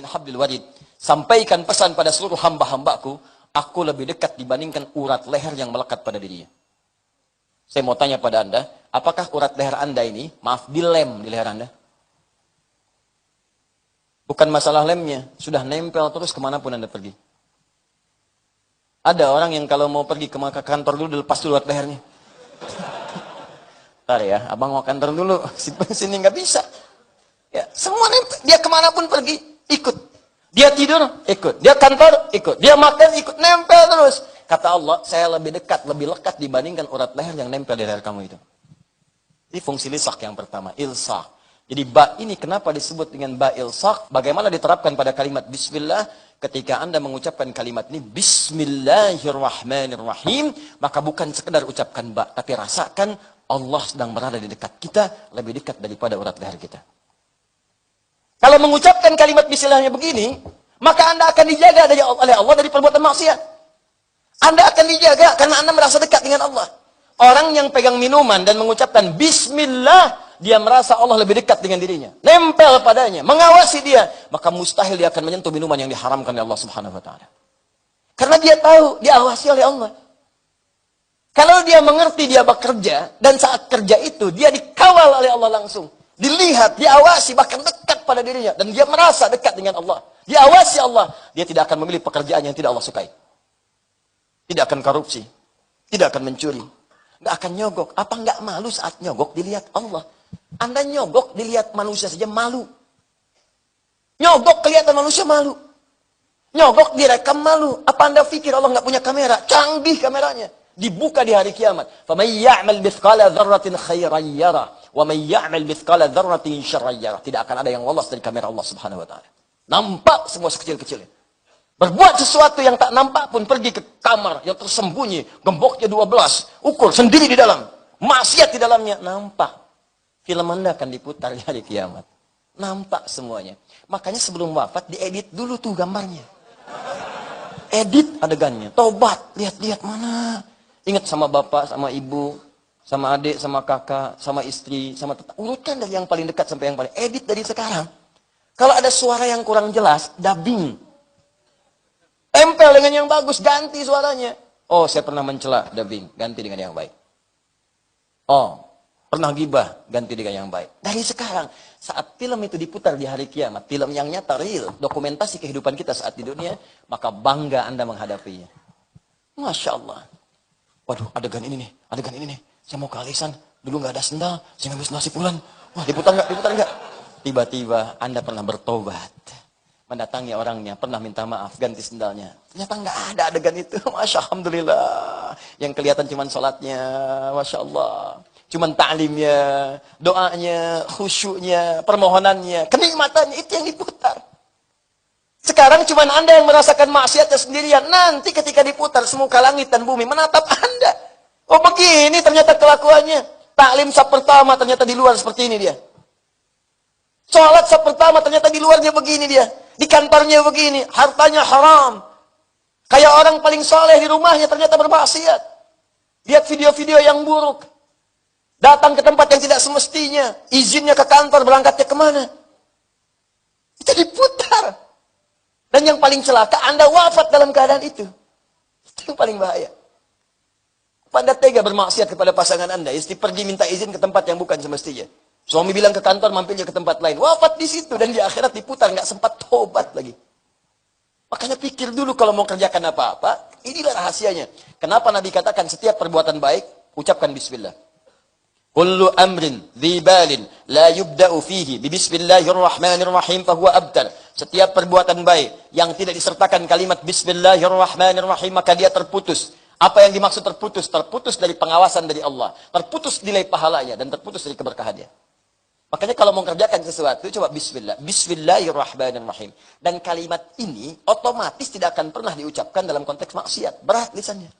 hablil warid. Sampaikan pesan pada seluruh hamba-hambaku, aku lebih dekat dibandingkan urat leher yang melekat pada dirinya. Saya mau tanya pada Anda, apakah urat leher Anda ini, maaf, dilem di leher Anda? Bukan masalah lemnya, sudah nempel terus kemanapun Anda pergi. Ada orang yang kalau mau pergi ke kantor dulu, dilepas dulu urat lehernya. Ntar ya, abang mau kantor dulu, sini nggak bisa. Ya, semua nempel, dia kemanapun pergi, ikut. Dia tidur, ikut. Dia kantor, ikut. Dia makan, ikut. Nempel terus. Kata Allah, saya lebih dekat, lebih lekat dibandingkan urat leher yang nempel di leher kamu itu. Ini fungsi lisak yang pertama, ilsak. Jadi ba ini kenapa disebut dengan ba ilsak? Bagaimana diterapkan pada kalimat bismillah? Ketika Anda mengucapkan kalimat ini, bismillahirrahmanirrahim, maka bukan sekedar ucapkan ba, tapi rasakan Allah sedang berada di dekat kita, lebih dekat daripada urat leher kita. Kalau mengucapkan kalimat bismillahnya begini, maka Anda akan dijaga oleh Allah dari perbuatan maksiat. Anda akan dijaga karena Anda merasa dekat dengan Allah. Orang yang pegang minuman dan mengucapkan bismillah, dia merasa Allah lebih dekat dengan dirinya. Nempel padanya, mengawasi dia. Maka mustahil dia akan menyentuh minuman yang diharamkan oleh Allah Subhanahu wa taala. Karena dia tahu, diawasi oleh Allah. Kalau dia mengerti dia bekerja, dan saat kerja itu, dia dikawal oleh Allah langsung. Dilihat, diawasi, bahkan dekat pada dirinya. Dan dia merasa dekat dengan Allah. Diawasi Allah. Dia tidak akan memilih pekerjaan yang tidak Allah sukai. Tidak akan korupsi. Tidak akan mencuri. Nggak akan nyogok. Apa nggak malu saat nyogok dilihat Allah? Anda nyogok dilihat manusia saja malu. Nyogok kelihatan manusia malu. Nyogok direkam malu. Apa Anda pikir Allah nggak punya kamera? Canggih kameranya. Dibuka di hari kiamat. فَمَنْ يَعْمَلْ مِثْقَالَ ذَرَّةٍ خَيْرًا يَرَهُ وَمَنْ يَعْمَلْ مِثْقَالَ ذَرَّةٍ شَرًّا يَرَهُ. Tidak akan ada yang lolos dari kamera Allah Subhanahu wa taala. Nampak semua sekecil-kecilnya. Berbuat sesuatu yang tak nampak pun, pergi ke kamar yang tersembunyi, gemboknya 12, ukur sendiri di dalam, maksiat di dalamnya, nampak. Film Anda akan diputar di hari kiamat. Nampak semuanya. Makanya sebelum wafat diedit dulu tuh gambarnya. Edit adegannya, tobat, lihat-lihat mana. Ingat sama bapak, sama ibu, sama adik, sama kakak, sama istri, sama tetangga. Urutkan dari yang paling dekat sampai yang paling. Edit dari sekarang. Kalau ada suara yang kurang jelas, dubbing. Tempel dengan yang bagus, ganti suaranya. Oh, saya pernah mencela, dubbing, ganti dengan yang baik. Oh, pernah gibah, ganti dengan yang baik. Dari sekarang, saat film itu diputar di hari kiamat, film yang nyata, real, dokumentasi kehidupan kita saat di dunia, maka bangga Anda menghadapinya. Masya Allah. Waduh, adegan ini nih, saya mau ke alisan, dulu nggak ada sendal, saya ngambil nasi pulan. Wah, diputar nggak? Tiba-tiba Anda pernah bertobat. Mendatangi orangnya, pernah minta maaf, ganti sendalnya. Ternyata nggak ada adegan itu. Masya Alhamdulillah. Yang kelihatan cuma sholatnya. Masya Allah. Cuma ta'limnya, doanya, khusyuknya, permohonannya, kenikmatannya, itu yang diputar. Sekarang cuma Anda yang merasakan maksiatnya sendirian. Nanti ketika diputar, semuka langit dan bumi menatap Anda. Oh begini ternyata kelakuannya. Taklim saf pertama ternyata di luar seperti ini dia. Sholat saf pertama ternyata di luarnya begini dia. Di kantornya begini, hartanya haram. Kayak orang paling soleh di rumahnya ternyata bermaksiat. Lihat video-video yang buruk. Datang ke tempat yang tidak semestinya. Izinnya ke kantor, berangkatnya kemana? Itu diputar. Dan yang paling celaka, Anda wafat dalam keadaan itu. Itu yang paling bahaya. Anda tega bermaksiat kepada pasangan Anda. Istri pergi minta izin ke tempat yang bukan semestinya. Suami bilang ke kantor, mampirnya ke tempat lain. Wafat di situ dan di akhirat diputar, nggak sempat tobat lagi. Makanya pikir dulu kalau mau kerjakan apa-apa, inilah rahasianya. Kenapa Nabi katakan setiap perbuatan baik, ucapkan bismillah. Kullu amrin dzibalin la yubda'u fihi bi bismillahirrahmanirrahim fahuwa abtar. Setiap perbuatan baik yang tidak disertakan kalimat bismillahirrahmanirrahim, maka dia terputus. Apa yang dimaksud terputus? Terputus dari pengawasan dari Allah. Terputus nilai pahalanya dan terputus dari keberkahannya. Makanya kalau mau kerjakan sesuatu, coba bismillah. Bismillahirrahmanirrahim. Dan kalimat ini otomatis tidak akan pernah diucapkan dalam konteks maksiat. Berat lisannya.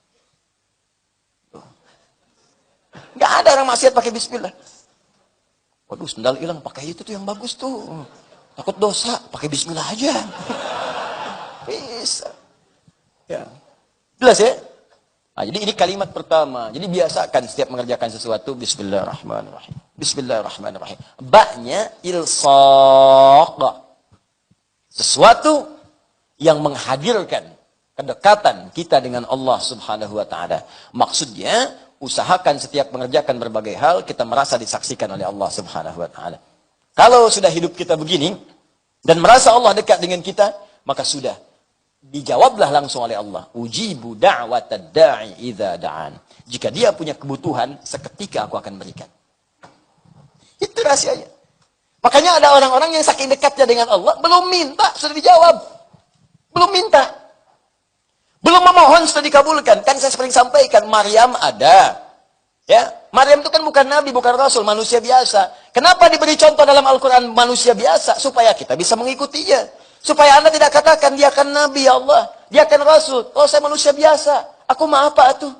Nggak ada orang maksiat pakai bismillah. Waduh, sendal hilang, pakai itu tuh yang bagus tuh. Takut dosa, pakai bismillah aja. Bisa. Ya. Jelas ya? Nah, jadi ini kalimat pertama. Jadi biasakan setiap mengerjakan sesuatu, bismillahirrahmanirrahim. Bismillahirrahmanirrahim. Ba-nya ilsaq. Sesuatu yang menghadirkan kedekatan kita dengan Allah Subhanahu wa taala. Maksudnya, usahakan setiap mengerjakan berbagai hal kita merasa disaksikan oleh Allah Subhanahu wa taala. Kalau sudah hidup kita begini dan merasa Allah dekat dengan kita, maka sudah dijawablah langsung oleh Allah. Ujibu da'watad da'i idza da'an. Jika dia punya kebutuhan, seketika aku akan berikan. Itu rahasianya. Makanya ada orang-orang yang saking dekatnya dengan Allah, belum minta, sudah dijawab. Belum minta. Belum memohon, sudah dikabulkan. Kan saya sering sampaikan, Maryam ada. Ya, Maryam itu kan bukan nabi, bukan rasul, manusia biasa. Kenapa diberi contoh dalam Al-Quran manusia biasa? Supaya kita bisa mengikutinya. Supaya Anda tidak katakan, dia kan nabi, ya Allah. Dia kan rasul. Oh, saya manusia biasa. Aku mah apa itu?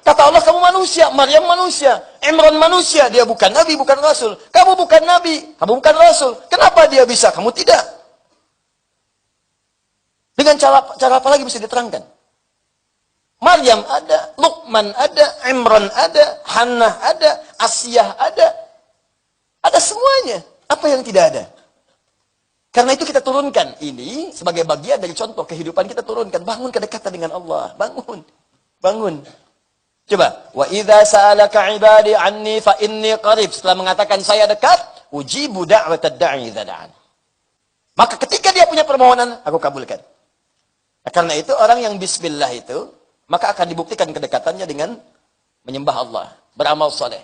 Kata Allah, kamu manusia. Maryam manusia. Imran manusia. Dia bukan nabi, bukan rasul. Kamu bukan nabi, kamu bukan rasul. Kenapa dia bisa, kamu tidak? Dengan cara apa lagi bisa diterangkan? Maryam ada, Luqman ada, Imran ada, Hannah ada, Asiyah ada. Ada semuanya. Apa yang tidak ada? Karena itu kita turunkan ini sebagai bagian dari contoh kehidupan kita turunkan. Bangun kedekatan dengan Allah. Bangun. Bangun. Coba. Wa idza sa'alaka 'ibadi 'anni fa inni qarib. Setelah mengatakan saya dekat, ujibu da'watad da'i idza da'an. Maka ketika dia punya permohonan, aku kabulkan. Nah, karena itu orang yang bismillah itu, maka akan dibuktikan kedekatannya dengan menyembah Allah, beramal soleh.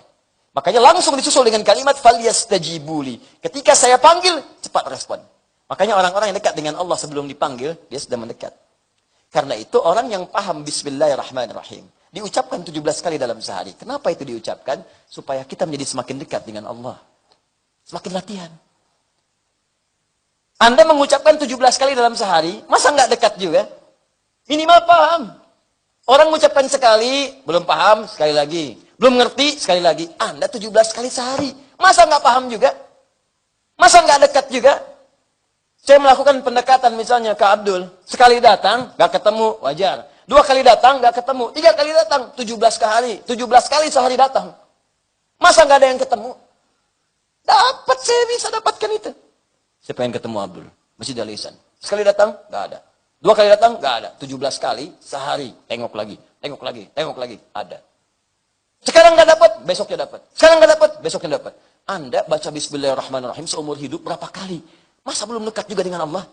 Makanya langsung disusul dengan kalimat falyastajibuli. Ketika saya panggil, cepat respon. Makanya orang-orang yang dekat dengan Allah sebelum dipanggil, dia sudah mendekat. Karena itu orang yang paham bismillahirrahmanirrahim, diucapkan 17 kali dalam sehari. Kenapa itu diucapkan? Supaya kita menjadi semakin dekat dengan Allah. Semakin latihan. Anda mengucapkan 17 kali dalam sehari, masa nggak dekat juga? Minimal paham. Orang mengucapkan sekali, belum paham, sekali lagi. Belum ngerti, sekali lagi. Anda 17 kali sehari. Masa nggak paham juga? Masa nggak dekat juga? Saya melakukan pendekatan misalnya ke Abdul. Sekali datang, nggak ketemu, wajar. 2 kali datang, nggak ketemu. 3 kali datang, 17 kali. 17 kali sehari datang. Masa nggak ada yang ketemu? Dapat, saya bisa dapatkan itu. Saya pengen ketemu Abdul. Masjid Al-Ihsan. Sekali datang, nggak ada. 2 kali datang, nggak ada. 17 kali sehari. Tengok lagi, tengok lagi, tengok lagi. Ada. Sekarang nggak dapat, besoknya dapat. Sekarang nggak dapat, besoknya dapat. Anda baca Bismillahirrahmanirrahim seumur hidup berapa kali? Masa belum dekat juga dengan Allah?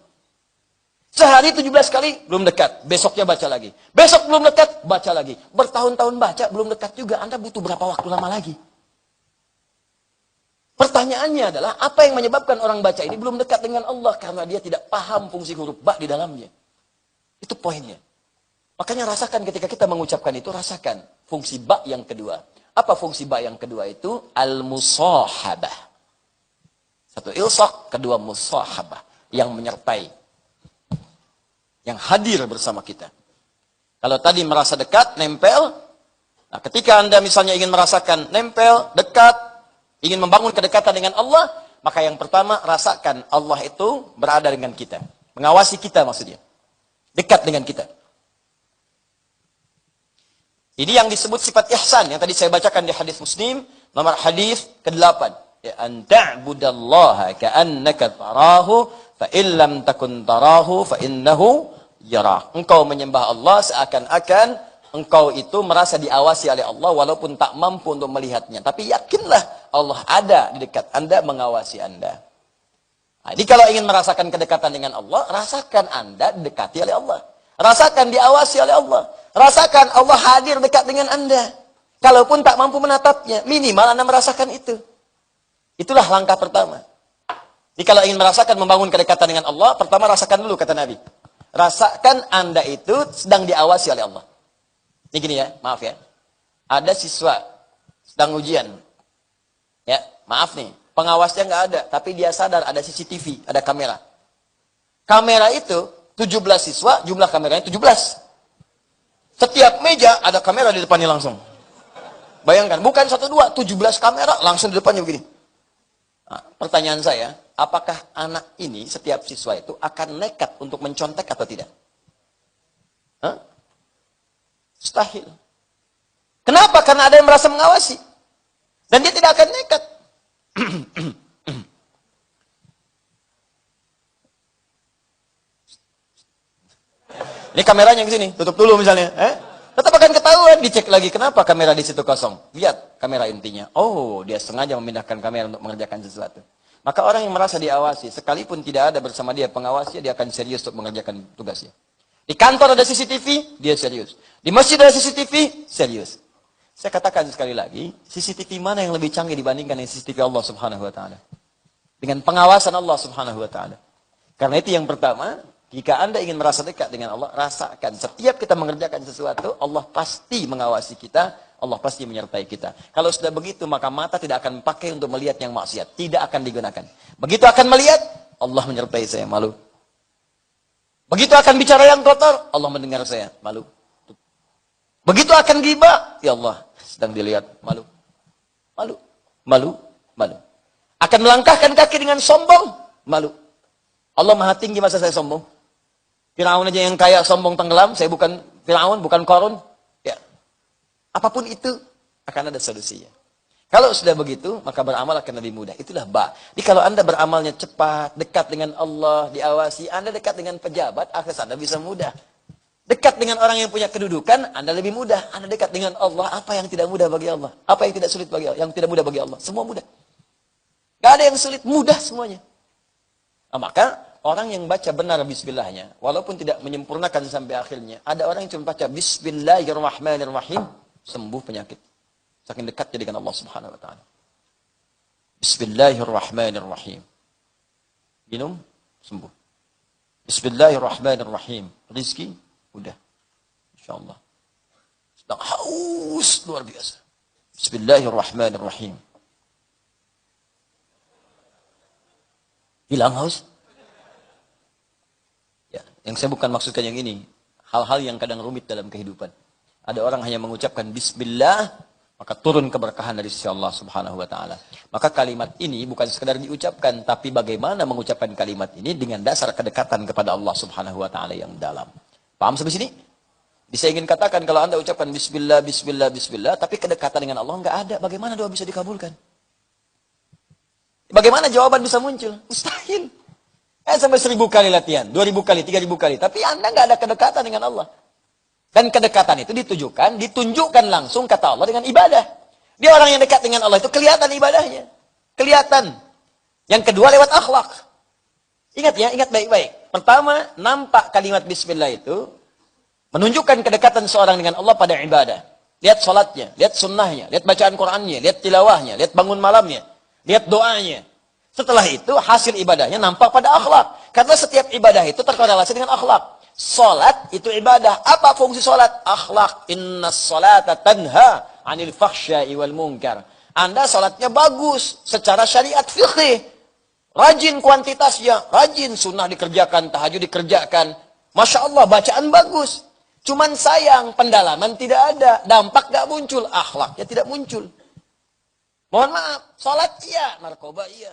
Sehari 17 kali, belum dekat. Besoknya baca lagi. Besok belum dekat, baca lagi. Bertahun-tahun baca, belum dekat juga. Anda butuh berapa waktu lama lagi? Pertanyaannya adalah, apa yang menyebabkan orang baca ini belum dekat dengan Allah? Karena dia tidak paham fungsi huruf ba di dalamnya. Itu poinnya. Makanya rasakan ketika kita mengucapkan itu, rasakan fungsi ba yang kedua. Apa fungsi ba yang kedua itu? Al-musahabah. Satu ilsaq, kedua musahabah. Yang menyertai. Yang hadir bersama kita. Kalau tadi merasa dekat, nempel. Nah, ketika Anda misalnya ingin merasakan nempel, dekat, ingin membangun kedekatan dengan Allah, maka yang pertama, rasakan Allah itu berada dengan kita. Mengawasi kita maksudnya. Dekat dengan kita. Ini yang disebut sifat ihsan, yang tadi saya bacakan di hadis Muslim, nomor hadis ke-8. Ya, an ta'budallaha ka'annaka tarahu, fa illam takun tarahu, fa innahu yarah. Engkau menyembah Allah seakan-akan engkau itu merasa diawasi oleh Allah, walaupun tak mampu untuk melihatnya. Tapi yakinlah Allah ada di dekat Anda, mengawasi Anda. Nah, jadi kalau ingin merasakan kedekatan dengan Allah, rasakan Anda didekati oleh Allah. Rasakan diawasi oleh Allah. Rasakan Allah hadir dekat dengan Anda. Kalaupun tak mampu menatapnya, minimal Anda merasakan itu. Itulah langkah pertama. Jadi kalau ingin merasakan membangun kedekatan dengan Allah, pertama rasakan dulu, kata Nabi. Rasakan Anda itu sedang diawasi oleh Allah. Ini gini ya, maaf ya. Ada siswa sedang ujian. Ya, maaf nih. Pengawasnya nggak ada, tapi dia sadar ada CCTV, ada kamera. Kamera itu 17 siswa, jumlah kameranya 17. Setiap meja ada kamera di depannya langsung. Bayangkan, bukan 1, 2, 17 kamera langsung di depannya begini. Nah, pertanyaan saya, apakah anak ini, setiap siswa itu akan nekat untuk mencontek atau tidak? Hah? Mustahil. Kenapa? Karena ada yang merasa mengawasi. Dan dia tidak akan nekat. Ini kameranya ke sini, tutup dulu misalnya. Tetap akan ketahuan, dicek lagi. Kenapa kamera di situ kosong? Lihat kamera intinya. Oh, dia sengaja memindahkan kamera untuk mengerjakan sesuatu. Maka orang yang merasa diawasi, sekalipun tidak ada bersama dia pengawasnya, dia akan serius untuk mengerjakan tugasnya. Di kantor ada CCTV, dia serius. Di masjid ada CCTV, serius. Saya katakan sekali lagi, CCTV mana yang lebih canggih dibandingkan dengan CCTV Allah Subhanahu wa taala? Dengan pengawasan Allah Subhanahu wa taala. Karena itu yang pertama, jika Anda ingin merasa dekat dengan Allah, rasakan setiap kita mengerjakan sesuatu, Allah pasti mengawasi kita, Allah pasti menyertai kita. Kalau sudah begitu, maka mata tidak akan pakai untuk melihat yang maksiat. Tidak akan digunakan. Begitu akan melihat, Allah menyertai saya, malu. Begitu akan bicara yang kotor, Allah mendengar saya, malu. Begitu akan ghibah, ya Allah, sedang dilihat, malu. Malu, malu, malu. Akan melangkahkan kaki dengan sombong, malu. Allah maha tinggi, masa saya sombong? Firaun aja yang kaya sombong tenggelam, saya bukan Firaun, bukan Qarun. Ya. Apapun itu akan ada solusinya. Kalau sudah begitu, maka beramal akan lebih mudah. Itulah ba. Jadi kalau Anda beramalnya cepat, dekat dengan Allah, diawasi, Anda dekat dengan pejabat, akses Anda bisa mudah. Dekat dengan orang yang punya kedudukan, Anda lebih mudah. Anda dekat dengan Allah, apa yang tidak mudah bagi Allah? Apa yang tidak sulit bagi Allah? Yang tidak mudah bagi Allah? Semua mudah. Gak ada yang sulit, mudah semuanya. Nah, maka orang yang baca benar bismillahnya, walaupun tidak menyempurnakan sampai akhirnya, ada orang yang cuma baca bismillahirrahmanirrahim, sembuh penyakit. Saking dekatnya dengan Allah Subhanahu wa taala. Bismillahirrahmanirrahim. Minum, sembuh. Bismillahirrahmanirrahim. Rizki, udah. Insyaallah. Sedang haus luar biasa. Bismillahirrahmanirrahim. Hilang haus? Ya, yang saya bukan maksudkan yang ini. Hal-hal yang kadang rumit dalam kehidupan. Ada orang hanya mengucapkan bismillah, maka turun keberkahan dari sisi Allah Subhanahu wa taala. Maka kalimat ini bukan sekedar diucapkan, tapi bagaimana mengucapkan kalimat ini dengan dasar kedekatan kepada Allah Subhanahu wa taala yang dalam. Paham sampai sini? Bisa ingin katakan kalau Anda ucapkan bismillah, bismillah, bismillah, tapi kedekatan dengan Allah enggak ada, bagaimana doa bisa dikabulkan? Bagaimana jawaban bisa muncul? Mustahil. Sampai 1000 kali latihan, 2000 kali, 3000 kali. Tapi Anda nggak ada kedekatan dengan Allah. Dan kedekatan itu ditunjukkan langsung kata Allah dengan ibadah. Dia orang yang dekat dengan Allah itu kelihatan ibadahnya. Kelihatan. Yang kedua lewat akhlak. Ingat ya, ingat baik-baik. Pertama, nampak kalimat bismillah itu menunjukkan kedekatan seorang dengan Allah pada ibadah. Lihat salatnya, lihat sunnahnya, lihat bacaan Qur'annya, lihat tilawahnya, lihat bangun malamnya. Lihat doanya. Setelah itu hasil ibadahnya nampak pada akhlak. Karena setiap ibadah itu terkorelasi dengan akhlak. Salat itu ibadah. Apa fungsi salat? Akhlak. Innas salata tanha anil fakhsya'i wal munkar. Anda salatnya bagus secara syariat fiqih. Rajin kuantitasnya, rajin sunnah dikerjakan, tahajud dikerjakan. Masya Allah, bacaan bagus. Cuman sayang, pendalaman tidak ada. Dampak gak muncul, akhlaknya tidak muncul. Mohon maaf, salat iya, narkoba iya.